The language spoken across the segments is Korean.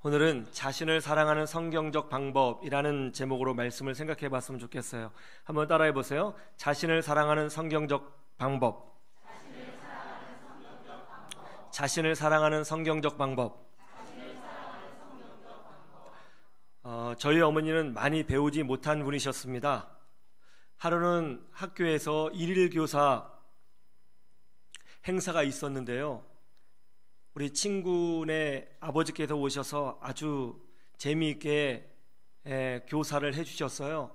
오늘은 자신을 사랑하는 성경적 방법이라는 제목으로 말씀을 생각해 봤으면 좋겠어요. 한번 따라해 보세요. 자신을 사랑하는 성경적 방법. 자신을 사랑하는 성경적 방법. 저희 어머니는 많이 배우지 못한 분이셨습니다. 하루는 학교에서 일일 교사 행사가 있었는데요, 우리 친구네 아버지께서 오셔서 아주 재미있게 교사를 해주셨어요.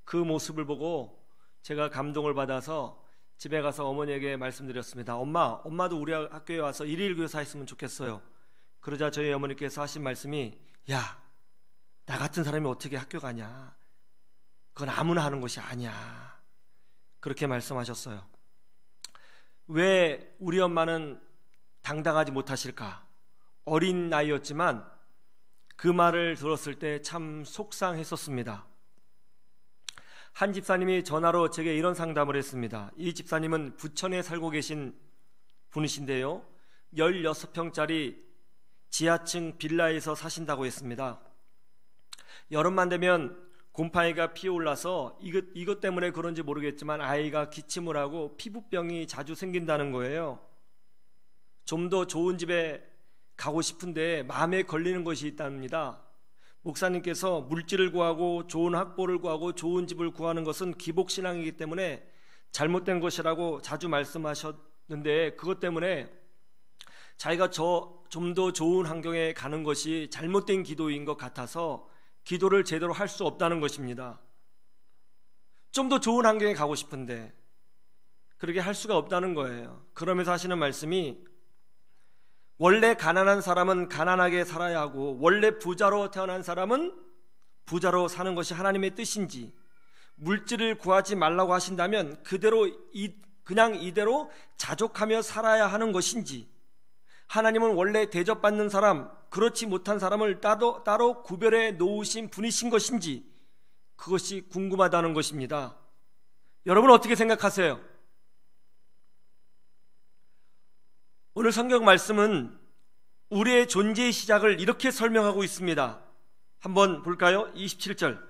그 모습을 보고 제가 감동을 받아서 집에 가서 어머니에게 말씀드렸습니다. 엄마도 우리 학교에 와서 일일 교사 했으면 좋겠어요. 그러자 저희 어머니께서 하신 말씀이, 야, 나 같은 사람이 어떻게 학교 가냐, 그건 아무나 하는 것이 아니야, 그렇게 말씀하셨어요. 왜 우리 엄마는 당당하지 못하실까? 어린 나이였지만 그 말을 들었을 때 참 속상했었습니다. 한 집사님이 전화로 제게 이런 상담을 했습니다. 이 집사님은 부천에 살고 계신 분이신데요, 16평짜리 지하층 빌라에서 사신다고 했습니다. 여름만 되면 곰팡이가 피어올라서 이것 때문에 그런지 모르겠지만 아이가 기침을 하고 피부병이 자주 생긴다는 거예요. 좀 더 좋은 집에 가고 싶은데 마음에 걸리는 것이 있답니다. 목사님께서 물질을 구하고 좋은 학벌을 구하고 좋은 집을 구하는 것은 기복신앙이기 때문에 잘못된 것이라고 자주 말씀하셨는데, 그것 때문에 자기가 좀 더 좋은 환경에 가는 것이 잘못된 기도인 것 같아서 기도를 제대로 할 수 없다는 것입니다. 좀 더 좋은 환경에 가고 싶은데 그렇게 할 수가 없다는 거예요. 그러면서 하시는 말씀이, 원래 가난한 사람은 가난하게 살아야 하고 원래 부자로 태어난 사람은 부자로 사는 것이 하나님의 뜻인지, 물질을 구하지 말라고 하신다면 그냥 이대로 자족하며 살아야 하는 것인지, 하나님은 원래 대접받는 사람, 그렇지 못한 사람을 따로 구별해 놓으신 분이신 것인지, 그것이 궁금하다는 것입니다. 여러분 어떻게 생각하세요? 오늘 성경 말씀은 우리의 존재의 시작을 이렇게 설명하고 있습니다. 한번 볼까요? 27절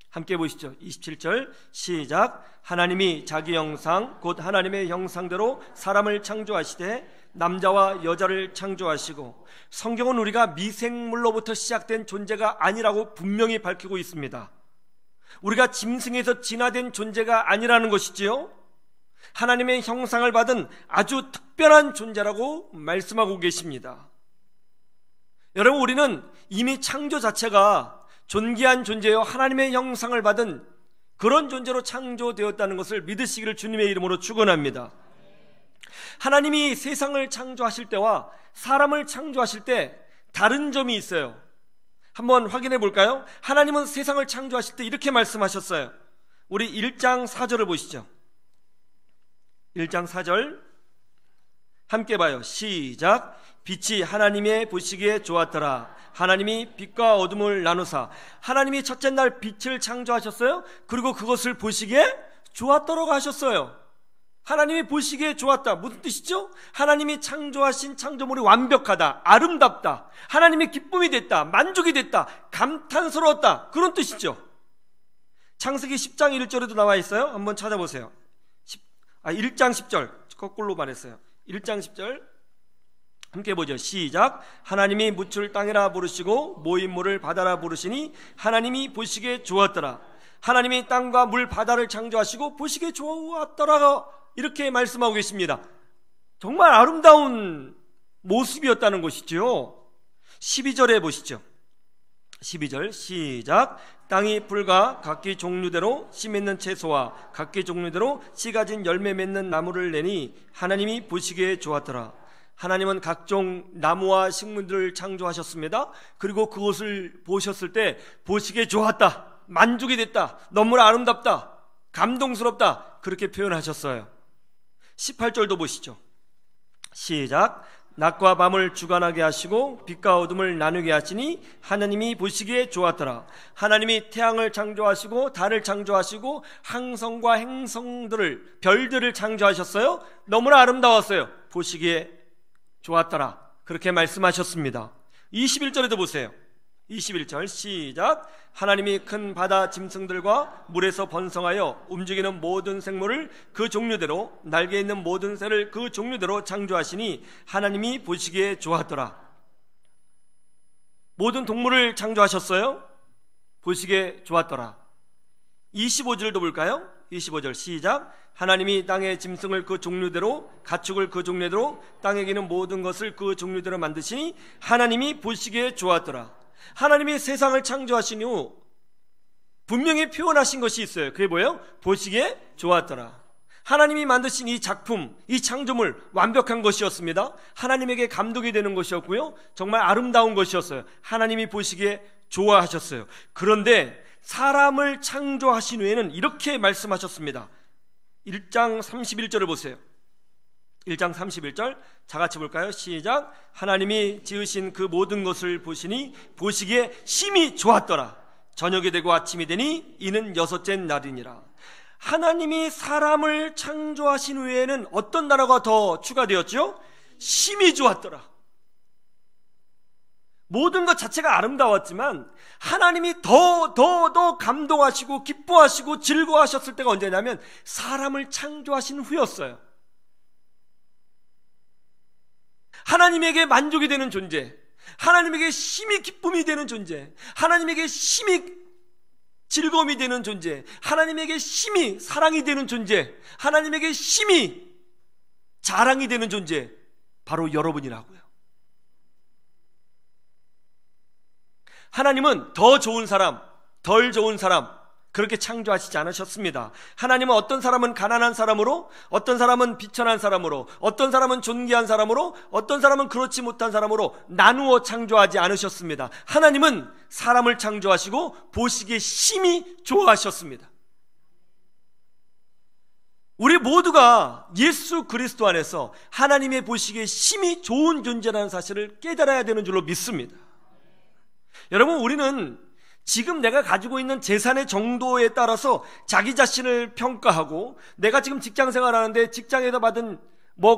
함께 보시죠. 27절 시작. 하나님이 자기 형상 곧 하나님의 형상대로 사람을 창조하시되 남자와 여자를 창조하시고, 성경은 우리가 미생물로부터 시작된 존재가 아니라고 분명히 밝히고 있습니다. 우리가 짐승에서 진화된 존재가 아니라는 것이지요, 하나님의 형상을 받은 아주 특별한 존재라고 말씀하고 계십니다. 여러분, 우리는 이미 창조 자체가 존귀한 존재요, 하나님의 형상을 받은 그런 존재로 창조되었다는 것을 믿으시기를 주님의 이름으로 축원합니다. 하나님이 세상을 창조하실 때와 사람을 창조하실 때 다른 점이 있어요. 한번 확인해 볼까요? 하나님은 세상을 창조하실 때 이렇게 말씀하셨어요. 우리 1장 4절을 보시죠. 1장 4절 함께 봐요. 시작. 빛이 하나님의 보시기에 좋았더라. 하나님이 빛과 어둠을 나누사. 하나님이 첫째 날 빛을 창조하셨어요. 그리고 그것을 보시기에 좋았더라고 하셨어요. 하나님이 보시기에 좋았다. 무슨 뜻이죠? 하나님이 창조하신 창조물이 완벽하다, 아름답다, 하나님의 기쁨이 됐다, 만족이 됐다, 감탄스러웠다, 그런 뜻이죠. 창세기 10장 1절에도 나와 있어요. 한번 찾아보세요. 1장 10절 거꾸로 말했어요. 1장 10절 함께 보죠. 시작. 하나님이 묻을 땅이라 부르시고 모인 물을 바다라 부르시니 하나님이 보시기에 좋았더라. 하나님이 땅과 물 바다를 창조하시고 보시기에 좋았더라, 이렇게 말씀하고 계십니다. 정말 아름다운 모습이었다는 것이죠. 12절에 보시죠. 12절 시작. 땅이 풀과 각기 종류대로 씨 맺는 채소와 각기 종류대로 씨 가진 열매 맺는 나무를 내니 하나님이 보시기에 좋았더라. 하나님은 각종 나무와 식물들을 창조하셨습니다. 그리고 그것을 보셨을 때 보시기에 좋았다, 만족이 됐다, 너무나 아름답다, 감동스럽다, 그렇게 표현하셨어요. 18절도 보시죠. 시작. 낮과 밤을 주관하게 하시고 빛과 어둠을 나누게 하시니 하나님이 보시기에 좋았더라. 하나님이 태양을 창조하시고 달을 창조하시고 항성과 행성들을, 별들을 창조하셨어요. 너무나 아름다웠어요. 보시기에 좋았더라. 그렇게 말씀하셨습니다. 21절에도 보세요. 21절 시작. 하나님이 큰 바다 짐승들과 물에서 번성하여 움직이는 모든 생물을 그 종류대로, 날개 있는 모든 새를 그 종류대로 창조하시니 하나님이 보시기에 좋았더라. 모든 동물을 창조하셨어요. 보시기에 좋았더라. 25절도 볼까요? 25절 시작. 하나님이 땅의 짐승을 그 종류대로, 가축을 그 종류대로, 땅에 기는 모든 것을 그 종류대로 만드시니 하나님이 보시기에 좋았더라. 하나님이 세상을 창조하신 후 분명히 표현하신 것이 있어요. 그게 뭐예요? 보시기에 좋았더라. 하나님이 만드신 이 작품, 이 창조물 완벽한 것이었습니다. 하나님에게 감동이 되는 것이었고요, 정말 아름다운 것이었어요. 하나님이 보시기에 좋아하셨어요. 그런데 사람을 창조하신 후에는 이렇게 말씀하셨습니다. 1장 31절을 보세요. 1장 31절 다같이 볼까요? 시작. 하나님이 지으신 그 모든 것을 보시니 보시기에 심히 좋았더라. 저녁이 되고 아침이 되니 이는 여섯째 날이니라. 하나님이 사람을 창조하신 후에는 어떤 단어가 더 추가되었죠? 심히 좋았더라. 모든 것 자체가 아름다웠지만 하나님이 더 감동하시고 기뻐하시고 즐거워하셨을 때가 언제냐면 사람을 창조하신 후였어요. 하나님에게 만족이 되는 존재, 하나님에게 심히 기쁨이 되는 존재, 하나님에게 심히 즐거움이 되는 존재, 하나님에게 심히 사랑이 되는 존재, 하나님에게 심히 자랑이 되는 존재, 바로 여러분이라고요. 하나님은 더 좋은 사람, 덜 좋은 사람 그렇게 창조하시지 않으셨습니다. 하나님은 어떤 사람은 가난한 사람으로, 어떤 사람은 비천한 사람으로, 어떤 사람은 존귀한 사람으로, 어떤 사람은 그렇지 못한 사람으로 나누어 창조하지 않으셨습니다. 하나님은 사람을 창조하시고 보시기에 심히 좋아하셨습니다. 우리 모두가 예수 그리스도 안에서 하나님의 보시기에 심히 좋은 존재라는 사실을 깨달아야 되는 줄로 믿습니다. 여러분, 우리는 지금 내가 가지고 있는 재산의 정도에 따라서 자기 자신을 평가하고, 내가 지금 직장 생활하는데 직장에서 받은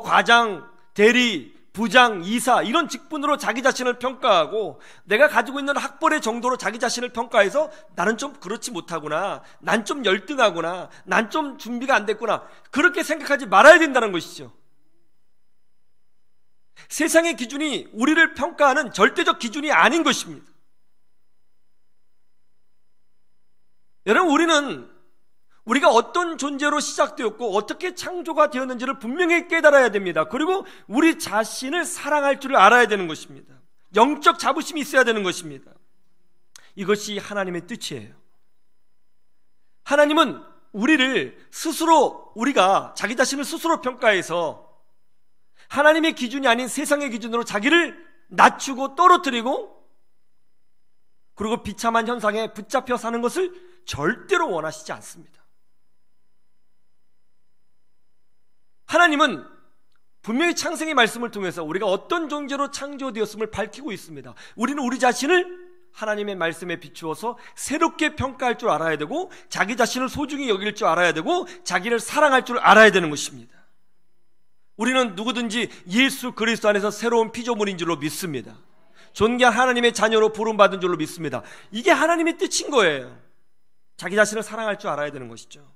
과장, 대리, 부장, 이사 이런 직분으로 자기 자신을 평가하고, 내가 가지고 있는 학벌의 정도로 자기 자신을 평가해서 나는 좀 그렇지 못하구나, 난 좀 열등하구나, 난 좀 준비가 안 됐구나, 그렇게 생각하지 말아야 된다는 것이죠. 세상의 기준이 우리를 평가하는 절대적 기준이 아닌 것입니다. 여러분, 우리가 어떤 존재로 시작되었고 어떻게 창조가 되었는지를 분명히 깨달아야 됩니다. 그리고 우리 자신을 사랑할 줄을 알아야 되는 것입니다. 영적 자부심이 있어야 되는 것입니다. 이것이 하나님의 뜻이에요. 하나님은 우리가 자기 자신을 스스로 평가해서 하나님의 기준이 아닌 세상의 기준으로 자기를 낮추고 떨어뜨리고, 그리고 비참한 현상에 붙잡혀 사는 것을 절대로 원하시지 않습니다. 하나님은 분명히 창세기 말씀을 통해서 우리가 어떤 존재로 창조되었음을 밝히고 있습니다. 우리는 우리 자신을 하나님의 말씀에 비추어서 새롭게 평가할 줄 알아야 되고, 자기 자신을 소중히 여길 줄 알아야 되고, 자기를 사랑할 줄 알아야 되는 것입니다. 우리는 누구든지 예수 그리스도 안에서 새로운 피조물인 줄로 믿습니다. 존귀한 하나님의 자녀로 부름받은 줄로 믿습니다. 이게 하나님의 뜻인 거예요. 자기 자신을 사랑할 줄 알아야 되는 것이죠.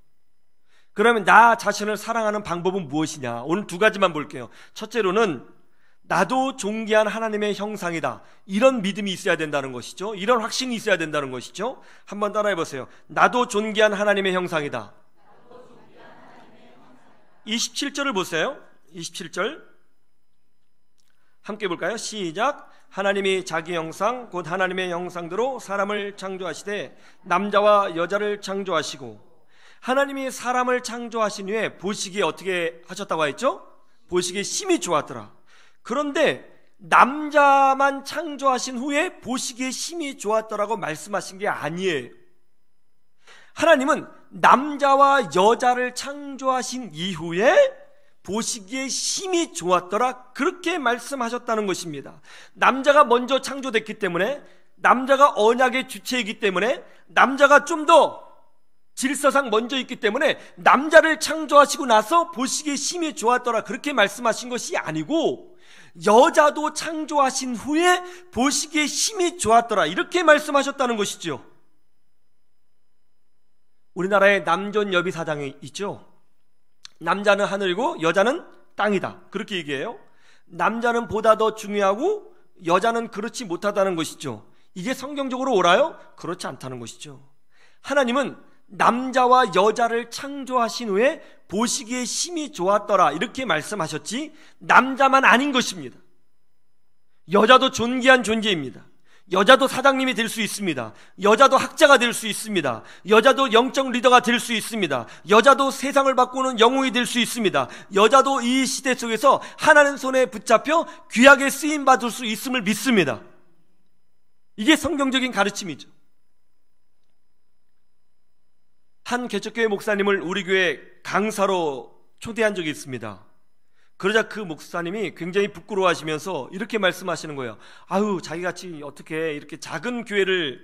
그러면 나 자신을 사랑하는 방법은 무엇이냐? 오늘 두 가지만 볼게요. 첫째로는 나도 존귀한 하나님의 형상이다, 이런 믿음이 있어야 된다는 것이죠. 이런 확신이 있어야 된다는 것이죠. 한번 따라해 보세요. 나도 존귀한 하나님의 형상이다. 27절을 보세요. 27절 함께 볼까요? 시작. 하나님이 자기 형상 곧 하나님의 형상대로 사람을 창조하시되 남자와 여자를 창조하시고. 하나님이 사람을 창조하신 후에 보시기에 어떻게 하셨다고 했죠? 보시기에 심히 좋았더라. 그런데 남자만 창조하신 후에 보시기에 심히 좋았더라고 말씀하신 게 아니에요. 하나님은 남자와 여자를 창조하신 이후에 보시기에 심히 좋았더라, 그렇게 말씀하셨다는 것입니다. 남자가 먼저 창조됐기 때문에, 남자가 언약의 주체이기 때문에, 남자가 좀 더 질서상 먼저 있기 때문에 남자를 창조하시고 나서 보시기에 심히 좋았더라 그렇게 말씀하신 것이 아니고 여자도 창조하신 후에 보시기에 심히 좋았더라 이렇게 말씀하셨다는 것이죠. 우리나라에 남존여비 사상이 있죠. 남자는 하늘이고 여자는 땅이다 그렇게 얘기해요. 남자는 보다 더 중요하고 여자는 그렇지 못하다는 것이죠. 이게 성경적으로 옳아요? 그렇지 않다는 것이죠. 하나님은 남자와 여자를 창조하신 후에 보시기에 심히 좋았더라 이렇게 말씀하셨지 남자만 아닌 것입니다. 여자도 존귀한 존재입니다. 여자도 사장님이 될 수 있습니다. 여자도 학자가 될 수 있습니다. 여자도 영적 리더가 될 수 있습니다. 여자도 세상을 바꾸는 영웅이 될 수 있습니다. 여자도 이 시대 속에서 하나님 손에 붙잡혀 귀하게 쓰임받을 수 있음을 믿습니다. 이게 성경적인 가르침이죠. 한 개척교회 목사님을 우리 교회 강사로 초대한 적이 있습니다. 그러자 그 목사님이 굉장히 부끄러워하시면서 이렇게 말씀하시는 거예요. 아유, 자기같이 어떻게 이렇게 작은 교회를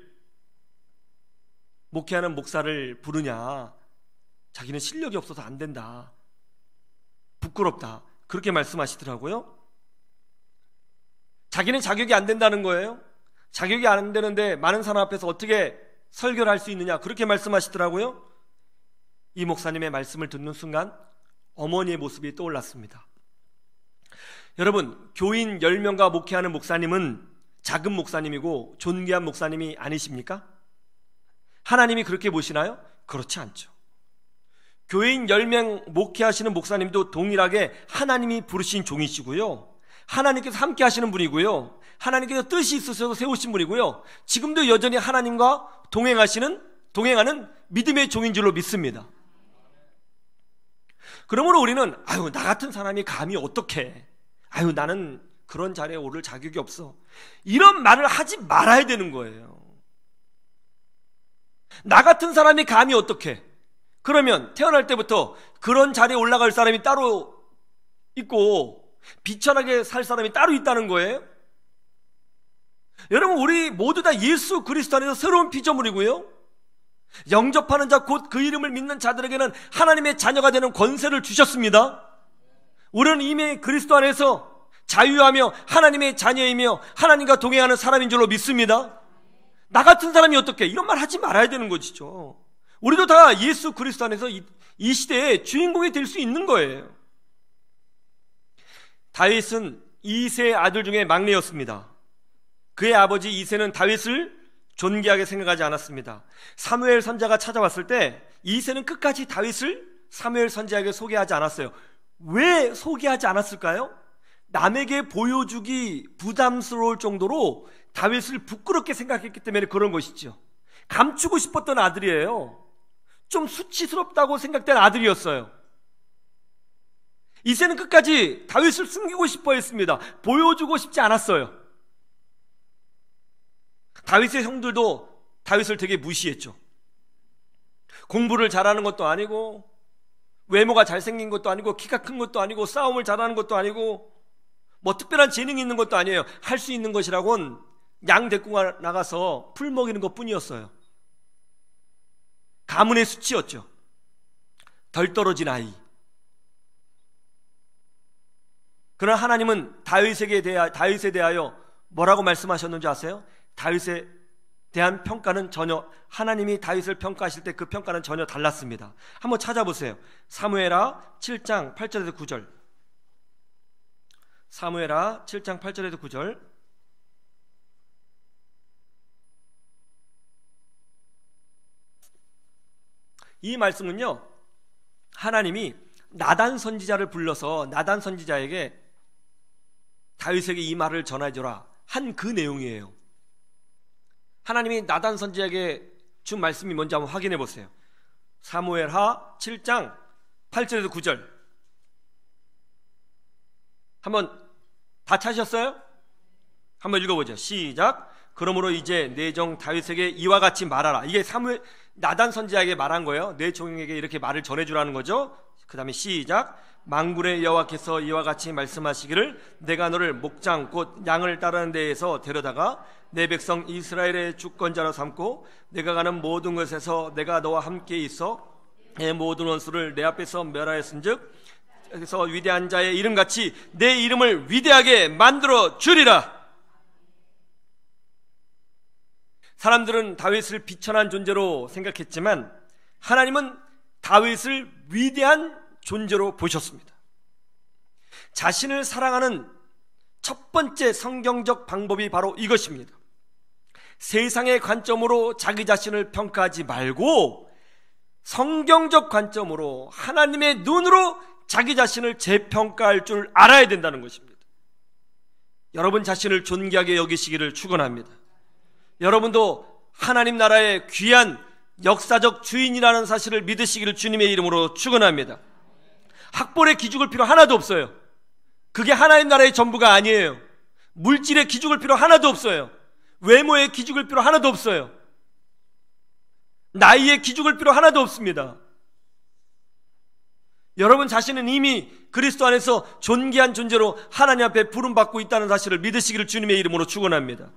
목회하는 목사를 부르냐. 자기는 실력이 없어서 안 된다. 부끄럽다. 그렇게 말씀하시더라고요. 자기는 자격이 안 된다는 거예요. 자격이 안 되는데 많은 사람 앞에서 어떻게 설교를 할 수 있느냐. 그렇게 말씀하시더라고요. 이 목사님의 말씀을 듣는 순간 어머니의 모습이 떠올랐습니다. 여러분, 교인 10명과 목회하는 목사님은 작은 목사님이고 존귀한 목사님이 아니십니까? 하나님이 그렇게 보시나요? 그렇지 않죠. 교인 10명 목회하시는 목사님도 동일하게 하나님이 부르신 종이시고요. 하나님께서 함께 하시는 분이고요. 하나님께서 뜻이 있으셔서 세우신 분이고요. 지금도 여전히 하나님과 동행하는 믿음의 종인 줄로 믿습니다. 그러므로 우리는 아유, 나 같은 사람이 감히 어떻게, 아유, 나는 그런 자리에 오를 자격이 없어, 이런 말을 하지 말아야 되는 거예요. 나 같은 사람이 감히 어떻게, 그러면 태어날 때부터 그런 자리에 올라갈 사람이 따로 있고 비천하게 살 사람이 따로 있다는 거예요. 여러분, 우리 모두 다 예수 그리스도 안에서 새로운 피조물이고요, 영접하는 자 곧 그 이름을 믿는 자들에게는 하나님의 자녀가 되는 권세를 주셨습니다. 우리는 이미 그리스도 안에서 자유하며 하나님의 자녀이며 하나님과 동행하는 사람인 줄로 믿습니다. 나 같은 사람이 어떻게, 이런 말 하지 말아야 되는 것이죠. 우리도 다 예수 그리스도 안에서 이 시대의 주인공이 될 수 있는 거예요. 다윗은 이새의 아들 중에 막내였습니다. 그의 아버지 이새는 다윗을 존귀하게 생각하지 않았습니다. 사무엘 선지자가 찾아왔을 때 이새는 끝까지 다윗을 사무엘 선지자에게 소개하지 않았어요. 왜 소개하지 않았을까요? 남에게 보여주기 부담스러울 정도로 다윗을 부끄럽게 생각했기 때문에 그런 것이죠. 감추고 싶었던 아들이에요. 좀 수치스럽다고 생각된 아들이었어요. 이새는 끝까지 다윗을 숨기고 싶어 했습니다. 보여주고 싶지 않았어요. 다윗의 형들도 다윗을 되게 무시했죠. 공부를 잘하는 것도 아니고, 외모가 잘생긴 것도 아니고, 키가 큰 것도 아니고, 싸움을 잘하는 것도 아니고, 뭐 특별한 재능이 있는 것도 아니에요. 할 수 있는 것이라고는 양 데리고 나가서 풀 먹이는 것 뿐이었어요. 가문의 수치였죠. 덜 떨어진 아이. 그러나 하나님은 다윗에 대하여 뭐라고 말씀하셨는지 아세요? 다윗에 대한 평가는 전혀, 하나님이 다윗을 평가하실 때 그 평가는 전혀 달랐습니다. 한번 찾아보세요. 사무엘하 7장 8절에서 9절. 사무엘하 7장 8절에서 9절. 이 말씀은요, 하나님이 나단 선지자를 불러서 나단 선지자에게 다윗에게 이 말을 전해줘라 한 그 내용이에요. 하나님이 나단 선지자에게 준 말씀이 뭔지 한번 확인해 보세요. 사무엘하 7장 8절에서 9절. 한번 다 찾으셨어요? 한번 읽어보죠. 시작. 그러므로 이제 내 종 다윗에게 이와 같이 말하라. 이게 나단 선지자에게 말한 거예요. 내 종에게 이렇게 말을 전해주라는 거죠. 그 다음에 시작. 만군의 여호와께서 이와 같이 말씀하시기를 내가 너를 목장 곧 양을 따르는 데에서 데려다가 내 백성 이스라엘의 주권자로 삼고 내가 가는 모든 것에서 내가 너와 함께 있어 내 모든 원수를 내 앞에서 멸하였은즉 그래서 위대한 자의 이름같이 내 이름을 위대하게 만들어 주리라. 사람들은 다윗을 비천한 존재로 생각했지만 하나님은 다윗을 위대한 존재로 보셨습니다. 자신을 사랑하는 첫 번째 성경적 방법이 바로 이것입니다. 세상의 관점으로 자기 자신을 평가하지 말고 성경적 관점으로 하나님의 눈으로 자기 자신을 재평가할 줄 알아야 된다는 것입니다. 여러분 자신을 존귀하게 여기시기를 축원합니다. 여러분도 하나님 나라의 귀한 역사적 주인이라는 사실을 믿으시기를 주님의 이름으로 축원합니다. 학벌에 기죽을 필요 하나도 없어요. 그게 하나님 나라의 전부가 아니에요. 물질에 기죽을 필요 하나도 없어요. 외모에 기죽을 필요 하나도 없어요. 나이에 기죽을 필요 하나도 없습니다. 여러분 자신은 이미 그리스도 안에서 존귀한 존재로 하나님 앞에 부름받고 있다는 사실을 믿으시기를 주님의 이름으로 축원합니다.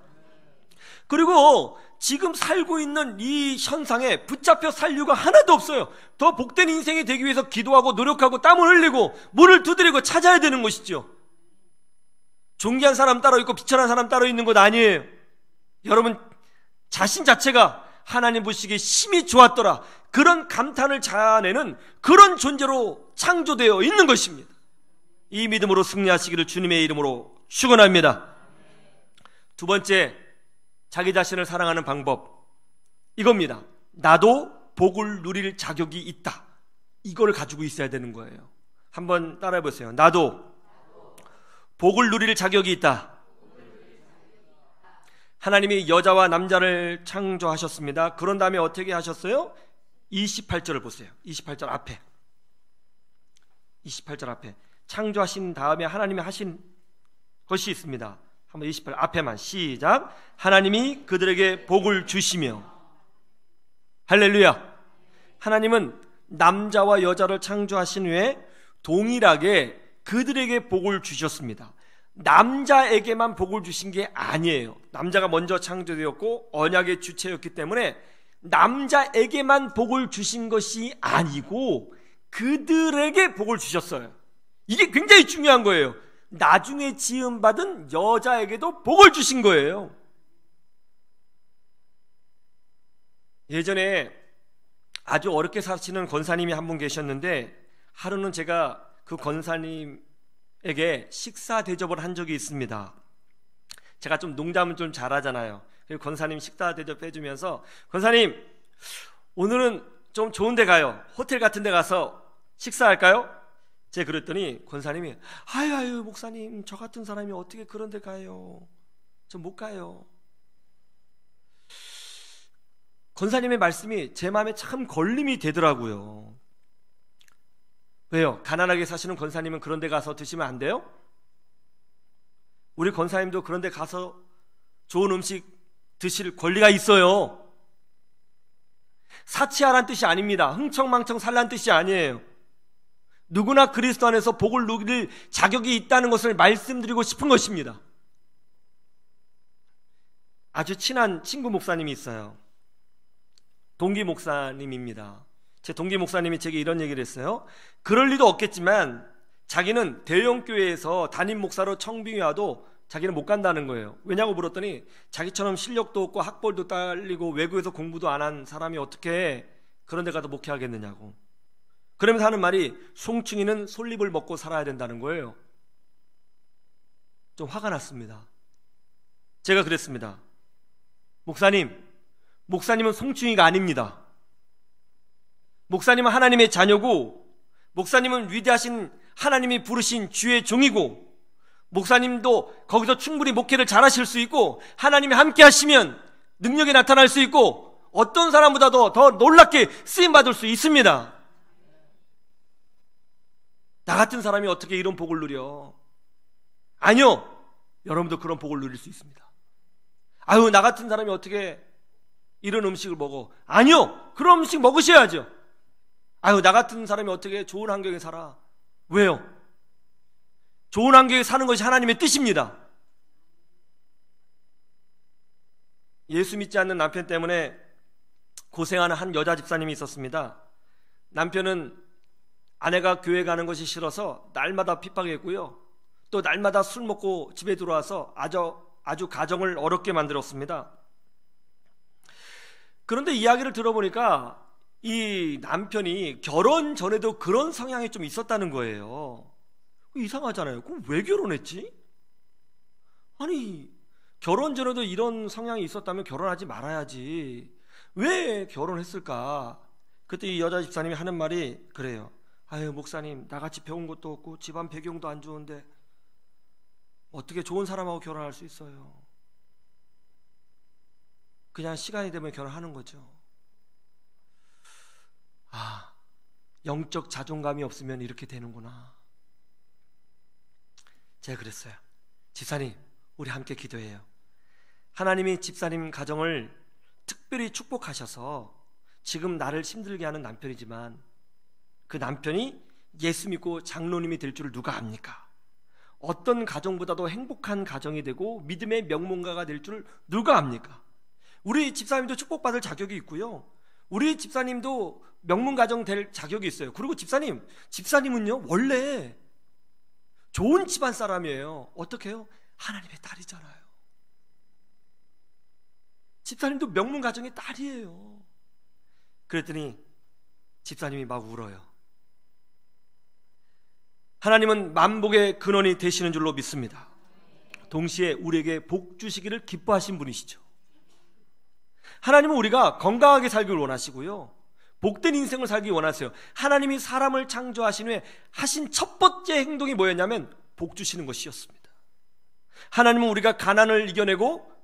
그리고 지금 살고 있는 이 현상에 붙잡혀 살 이유가 하나도 없어요. 더 복된 인생이 되기 위해서 기도하고 노력하고 땀을 흘리고 문을 두드리고 찾아야 되는 것이죠. 존귀한 사람 따로 있고 비천한 사람 따로 있는 것 아니에요. 여러분 자신 자체가 하나님 보시기에 심히 좋았더라, 그런 감탄을 자아내는 그런 존재로 창조되어 있는 것입니다. 이 믿음으로 승리하시기를 주님의 이름으로 축원합니다. 두 번째, 자기 자신을 사랑하는 방법 이겁니다. 나도 복을 누릴 자격이 있다. 이걸 가지고 있어야 되는 거예요. 한번 따라해 보세요. 나도 복을 누릴 자격이 있다. 하나님이 여자와 남자를 창조하셨습니다. 그런 다음에 어떻게 하셨어요? 28절을 보세요. 28절 앞에 28절 앞에 창조하신 다음에 하나님이 하신 것이 있습니다. 한번 28절 앞에만 시작. 하나님이 그들에게 복을 주시며. 할렐루야. 하나님은 남자와 여자를 창조하신 후에 동일하게 그들에게 복을 주셨습니다. 남자에게만 복을 주신 게 아니에요. 남자가 먼저 창조되었고 언약의 주체였기 때문에 남자에게만 복을 주신 것이 아니고 그들에게 복을 주셨어요. 이게 굉장히 중요한 거예요. 나중에 지음받은 여자에게도 복을 주신 거예요. 예전에 아주 어렵게 사시는 권사님이 한 분 계셨는데 하루는 제가 그 권사님에게 식사 대접을 한 적이 있습니다. 제가 좀 농담은 좀 잘하잖아요. 그리고 권사님 식사 대접 해주면서 권사님 오늘은 좀 좋은 데 가요. 호텔 같은 데 가서 식사할까요? 제가 그랬더니 권사님이 아유 목사님 저 같은 사람이 어떻게 그런 데 가요. 저 못 가요. 권사님의 말씀이 제 마음에 참 걸림이 되더라고요. 왜요? 가난하게 사시는 권사님은 그런 데 가서 드시면 안 돼요? 우리 권사님도 그런 데 가서 좋은 음식 드실 권리가 있어요. 사치하란 뜻이 아닙니다. 흥청망청 살란 뜻이 아니에요. 누구나 그리스도 안에서 복을 누릴 자격이 있다는 것을 말씀드리고 싶은 것입니다. 아주 친한 친구 목사님이 있어요. 동기 목사님입니다. 제 동기 목사님이 제게 이런 얘기를 했어요. 그럴 리도 없겠지만 자기는 대형교회에서 담임 목사로 청빙이 와도 자기는 못 간다는 거예요. 왜냐고 물었더니 자기처럼 실력도 없고 학벌도 딸리고 외국에서 공부도 안 한 사람이 어떻게 그런 데 가서 목회하겠느냐고. 그러면서 하는 말이 송충이는 솔잎을 먹고 살아야 된다는 거예요. 좀 화가 났습니다. 제가 그랬습니다. 목사님은 송충이가 아닙니다. 목사님은 하나님의 자녀고 목사님은 위대하신 하나님이 부르신 주의 종이고 목사님도 거기서 충분히 목회를 잘하실 수 있고 하나님이 함께 하시면 능력이 나타날 수 있고 어떤 사람보다도 더 놀랍게 쓰임받을 수 있습니다. 나 같은 사람이 어떻게 이런 복을 누려? 아니요. 여러분도 그런 복을 누릴 수 있습니다. 아유, 나 같은 사람이 어떻게 이런 음식을 먹어? 아니요, 그런 음식 먹으셔야죠. 아유, 나 같은 사람이 어떻게 좋은 환경에 살아? 왜요? 좋은 환경에 사는 것이 하나님의 뜻입니다. 예수 믿지 않는 남편 때문에 고생하는 한 여자 집사님이 있었습니다. 남편은 아내가 교회 가는 것이 싫어서 날마다 핍박했고요, 또 날마다 술 먹고 집에 들어와서 아주 가정을 어렵게 만들었습니다. 그런데 이야기를 들어보니까 이 남편이 결혼 전에도 그런 성향이 좀 있었다는 거예요. 이상하잖아요. 그럼 왜 결혼했지? 아니, 결혼 전에도 이런 성향이 있었다면 결혼하지 말아야지. 왜 결혼했을까? 그때 이 여자 집사님이 하는 말이 그래요. 아유, 목사님, 나같이 배운 것도 없고 집안 배경도 안 좋은데 어떻게 좋은 사람하고 결혼할 수 있어요? 그냥 시간이 되면 결혼하는 거죠. 아, 영적 자존감이 없으면 이렇게 되는구나. 제가 그랬어요. 집사님, 우리 함께 기도해요. 하나님이 집사님 가정을 특별히 축복하셔서 지금 나를 힘들게 하는 남편이지만 그 남편이 예수 믿고 장로님이 될 줄 누가 압니까? 어떤 가정보다도 행복한 가정이 되고 믿음의 명문가가 될 줄 누가 압니까? 우리 집사님도 축복받을 자격이 있고요, 우리 집사님도 명문가정 될 자격이 있어요. 그리고 집사님은요 원래 좋은 집안 사람이에요. 어떻게 해요? 하나님의 딸이잖아요. 집사님도 명문가정의 딸이에요. 그랬더니 집사님이 막 울어요. 하나님은 만복의 근원이 되시는 줄로 믿습니다. 동시에 우리에게 복 주시기를 기뻐하신 분이시죠. 하나님은 우리가 건강하게 살기를 원하시고요, 복된 인생을 살기 원하세요. 하나님이 사람을 창조하신 후에 하신 첫 번째 행동이 뭐였냐면 복 주시는 것이었습니다. 하나님은 우리가 가난을 이겨내고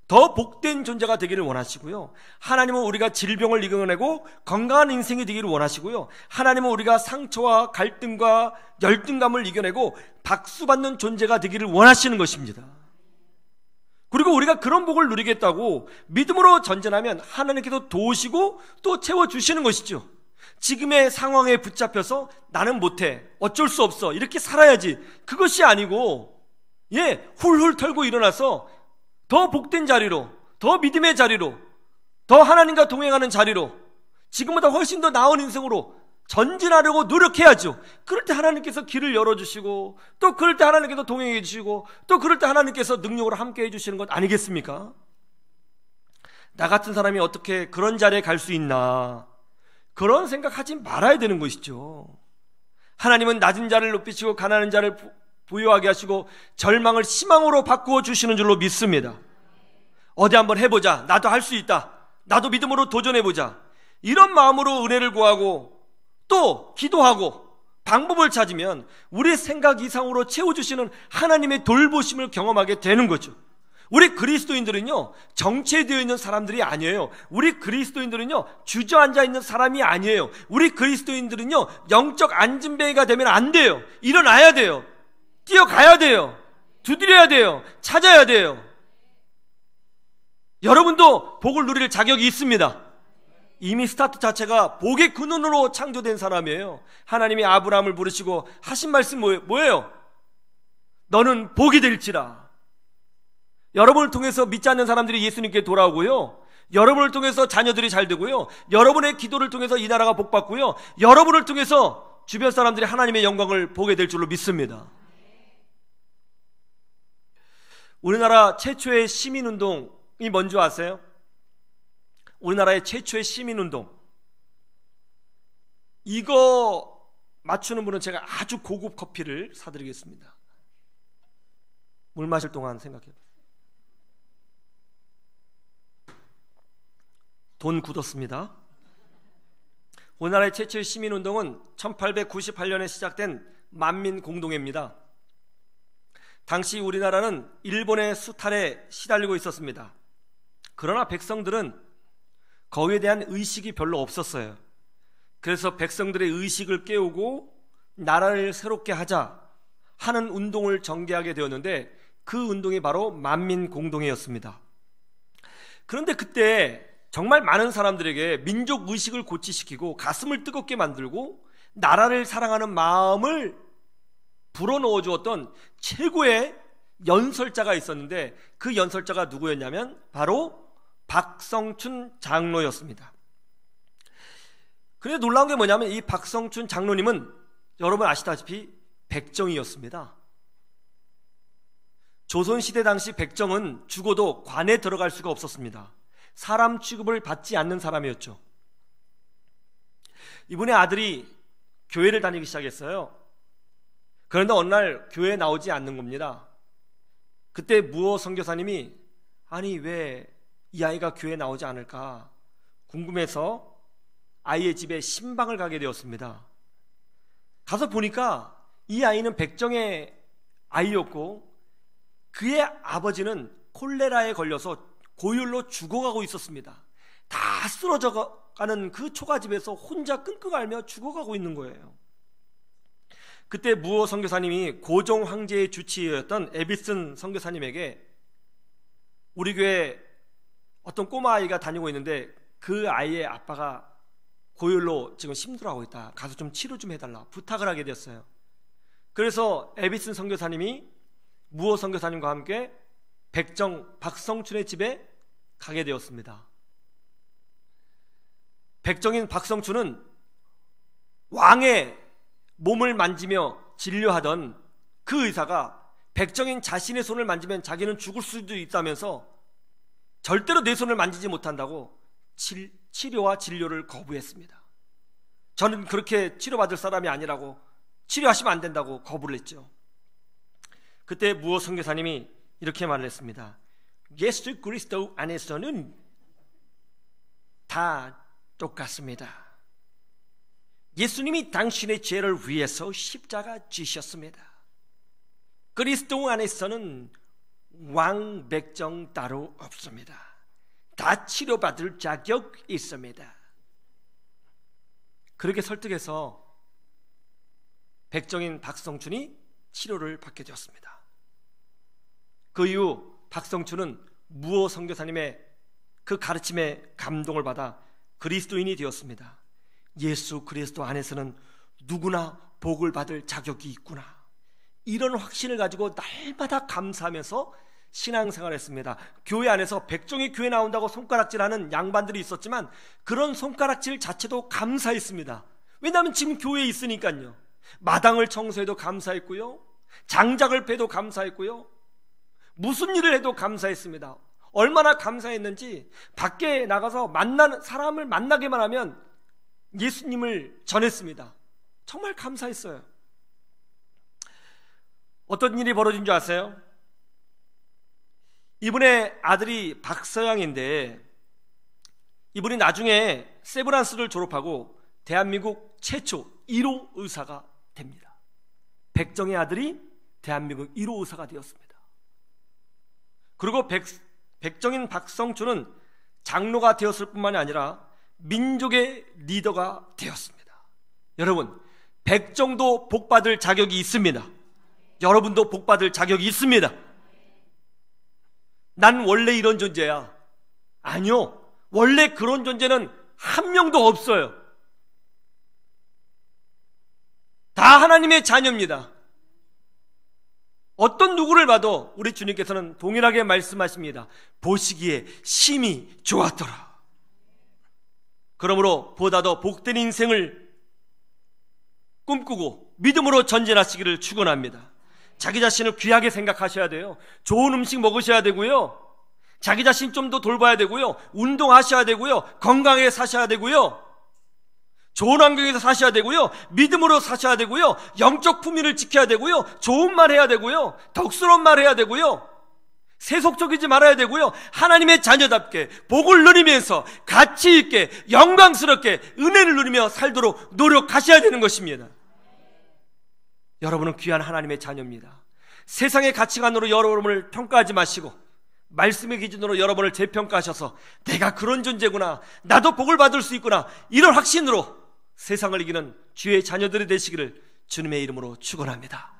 더 복된 존재가 되기를 원하시고요, 하나님은 우리가 질병을 이겨내고 건강한 인생이 되기를 원하시고요, 하나님은 우리가 상처와 갈등과 열등감을 이겨내고 박수받는 존재가 되기를 원하시는 것입니다. 그리고 우리가 그런 복을 누리겠다고 믿음으로 전진하면 하나님께서 도우시고 또 채워주시는 것이죠. 지금의 상황에 붙잡혀서 나는 못해, 어쩔 수 없어, 이렇게 살아야지, 그것이 아니고 훌훌 털고 일어나서 더 복된 자리로, 더 믿음의 자리로, 더 하나님과 동행하는 자리로, 지금보다 훨씬 더 나은 인생으로 전진하려고 노력해야죠. 그럴 때 하나님께서 길을 열어주시고, 또 그럴 때 하나님께서 동행해 주시고, 또 그럴 때 하나님께서 능력으로 함께 해주시는 것 아니겠습니까? 나 같은 사람이 어떻게 그런 자리에 갈 수 있나, 그런 생각하지 말아야 되는 것이죠. 하나님은 낮은 자를 높이시고 가난한 자를 부유하게 하시고 절망을 희망으로 바꾸어 주시는 줄로 믿습니다. 어디 한번 해보자, 나도 할 수 있다, 나도 믿음으로 도전해보자, 이런 마음으로 은혜를 구하고 또 기도하고 방법을 찾으면 우리 생각 이상으로 채워주시는 하나님의 돌보심을 경험하게 되는 거죠. 우리 그리스도인들은요 정체되어 있는 사람들이 아니에요. 우리 그리스도인들은요 주저앉아 있는 사람이 아니에요. 우리 그리스도인들은요 영적 안진뱅이가 되면 안 돼요. 일어나야 돼요. 뛰어가야 돼요. 두드려야 돼요. 찾아야 돼요. 여러분도 복을 누릴 자격이 있습니다. 이미 스타트 자체가 복의 근원으로 창조된 사람이에요. 하나님이 아브라함을 부르시고 하신 말씀 뭐예요? 너는 복이 될지라. 여러분을 통해서 믿지 않는 사람들이 예수님께 돌아오고요, 여러분을 통해서 자녀들이 잘 되고요, 여러분의 기도를 통해서 이 나라가 복받고요, 여러분을 통해서 주변 사람들이 하나님의 영광을 보게 될 줄로 믿습니다. 우리나라 최초의 시민운동이 뭔지 아세요? 우리나라의 최초의 시민운동, 이거 맞추는 분은 제가 아주 고급 커피를 사드리겠습니다. 물 마실 동안 생각해봐요. 돈 굳었습니다. 우리나라의 최초의 시민운동은 1898년에 시작된 만민공동회입니다. 당시 우리나라는 일본의 수탈에 시달리고 있었습니다. 그러나 백성들은 거기에 대한 의식이 별로 없었어요. 그래서 백성들의 의식을 깨우고 나라를 새롭게 하자 하는 운동을 전개하게 되었는데, 그 운동이 바로 만민공동회였습니다. 그런데 그때 정말 많은 사람들에게 민족 의식을 고취시키고 가슴을 뜨겁게 만들고 나라를 사랑하는 마음을 불어넣어 주었던 최고의 연설자가 있었는데, 그 연설자가 누구였냐면 바로 박성춘 장로였습니다. 그런데 놀라운 게 뭐냐면 이 박성춘 장로님은 여러분 아시다시피 백정이었습니다. 조선시대 당시 백정은 죽어도 관에 들어갈 수가 없었습니다. 사람 취급을 받지 않는 사람이었죠. 이분의 아들이 교회를 다니기 시작했어요. 그런데 어느 날 교회에 나오지 않는 겁니다. 그때 무호 선교사님이 아니 왜 이 아이가 교회에 나오지 않을까 궁금해서 아이의 집에 신방을 가게 되었습니다. 가서 보니까 이 아이는 백정의 아이였고 그의 아버지는 콜레라에 걸려서 고열로 죽어가고 있었습니다. 다 쓰러져가는 그 초가집에서 혼자 끙끙 앓며 죽어가고 있는 거예요. 그때 무호 선교사님이 고종 황제의 주치의였던 에비슨 선교사님에게 우리 교회 어떤 꼬마 아이가 다니고 있는데 그 아이의 아빠가 고열로 지금 힘들어하고 있다. 가서 좀 치료 좀 해달라 부탁을 하게 됐어요. 그래서 에비슨 선교사님이 무호 선교사님과 함께 백정 박성춘의 집에 가게 되었습니다. 백정인 박성춘은 왕의 몸을 만지며 진료하던 그 의사가 백정인 자신의 손을 만지면 자기는 죽을 수도 있다면서 절대로 내 손을 만지지 못한다고 치료와 진료를 거부했습니다. 저는 그렇게 치료받을 사람이 아니라고, 치료하시면 안 된다고 거부를 했죠. 그때 무호 선교사님이 이렇게 말을 했습니다. 예수 그리스도 안에서는 다 똑같습니다. 예수님이 당신의 죄를 위해서 십자가 지셨습니다. 그리스도 안에서는 왕 백정 따로 없습니다. 다 치료받을 자격 있습니다. 그렇게 설득해서 백정인 박성춘이 치료를 받게 되었습니다. 그 이후 박성춘은 무호 선교사님의 그 가르침에 감동을 받아 그리스도인이 되었습니다. 예수 그리스도 안에서는 누구나 복을 받을 자격이 있구나, 이런 확신을 가지고 날마다 감사하면서 신앙생활을 했습니다. 교회 안에서 백정이 교회 나온다고 손가락질하는 양반들이 있었지만 그런 손가락질 자체도 감사했습니다. 왜냐하면 지금 교회에 있으니까요. 마당을 청소해도 감사했고요, 장작을 패도 감사했고요, 무슨 일을 해도 감사했습니다. 얼마나 감사했는지 밖에 나가서 사람을 만나게만 하면 예수님을 전했습니다. 정말 감사했어요. 어떤 일이 벌어진 줄 아세요? 이분의 아들이 박서양인데 이분이 나중에 세브란스를 졸업하고 대한민국 최초 1호 의사가 됩니다. 백정의 아들이 대한민국 1호 의사가 되었습니다. 그리고 백정인 박성춘은 장로가 되었을 뿐만이 아니라 민족의 리더가 되었습니다. 여러분, 백정도 복받을 자격이 있습니다. 여러분도 복받을 자격이 있습니다. 난 원래 이런 존재야. 아니요, 원래 그런 존재는 한 명도 없어요. 다 하나님의 자녀입니다. 어떤 누구를 봐도 우리 주님께서는 동일하게 말씀하십니다. 보시기에 심히 좋았더라. 그러므로 보다 더 복된 인생을 꿈꾸고 믿음으로 전진하시기를 축원합니다. 자기 자신을 귀하게 생각하셔야 돼요. 좋은 음식 먹으셔야 되고요, 자기 자신 좀 더 돌봐야 되고요, 운동하셔야 되고요, 건강하게 사셔야 되고요, 좋은 환경에서 사셔야 되고요, 믿음으로 사셔야 되고요, 영적 품위를 지켜야 되고요, 좋은 말 해야 되고요, 덕스러운 말 해야 되고요, 세속적이지 말아야 되고요, 하나님의 자녀답게 복을 누리면서 가치 있게 영광스럽게 은혜를 누리며 살도록 노력하셔야 되는 것입니다. 여러분은 귀한 하나님의 자녀입니다. 세상의 가치관으로 여러분을 평가하지 마시고 말씀의 기준으로 여러분을 재평가하셔서 내가 그런 존재구나, 나도 복을 받을 수 있구나, 이런 확신으로 세상을 이기는 주의 자녀들이 되시기를 주님의 이름으로 축원합니다.